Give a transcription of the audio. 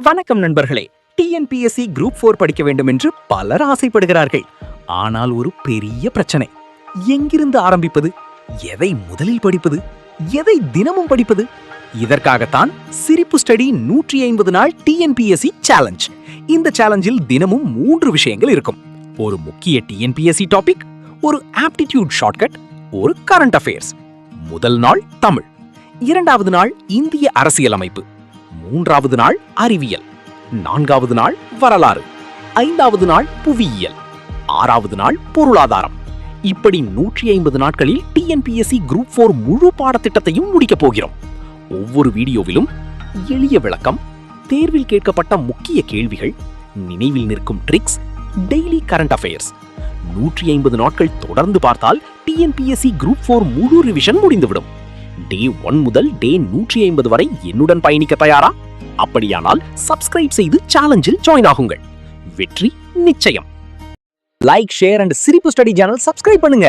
வணக்கம் நண்பர்களே. TNPSC group 4 படிக்க வேண்டும் என்று பலர் ஆசைப்படுகிறார்கள். ஆனால் ஒரு பெரிய பிரச்சனை. எங்கிருந்து ஆரம்பிப்பது? எதை முதலில் படிப்பது? எதை தினமும் படிப்பது? இதற்காகத்தான் சிரிப்பு ஸ்டடி 150 நாள் டிஎன்பிஎஸ்சி சேலஞ்ச். இந்த சேலஞ்சில் தினமும் 3 விஷயங்கள் இருக்கும். ஒரு முக்கிய டிஎன்பிஎஸ்சி டாபிக், ஒரு ஆப்டிடியூட் ஷார்ட்கட், ஒரு கரண்ட் அஃபேர்ஸ். முதல் நாள் தமிழ், இரண்டாவது நாள் இந்திய அரசியலமைப்பு, மூன்றாவது நாள் அறிவியல், நான்காவது நாள் வரலாறு, ஐந்தாவது நாள் புவியியல், ஆறாவது நாள் பொருளாதாரம். இப்படி 150 நாட்களில் டிஎன்பிஎஸ்சி குரூப் 4 முழு பாடத்திட்டத்தையும் முடிக்கப் போகிறோம். ஒவ்வொரு வீடியோவிலும் எளிய விளக்கம், தேர்வில் கேட்கப்பட்ட முக்கிய கேள்விகள், நினைவில் நிற்கும் ட்ரிக்ஸ், டெய்லி கரண்ட் அஃபேர்ஸ். 150 நாட்கள் தொடர்ந்து பார்த்தால் டிஎன்பிஎஸ்சி குரூப் 4 முழு ரிவிஷன் முடிந்துவிடும். டே 1 முதல் டே 150 வரை என்னுடன் பயணிக்க தயாரா? அப்படியானால் சப்ஸ்கிரைப் செய்து சேலஞ்சில் ஜாயின் ஆகுங்கள். வெற்றி நிச்சயம். லைக், ஷேர் அண்ட் சிரிப்பு ஸ்டடி சேனல் சப்ஸ்கிரைப் பண்ணுங்க.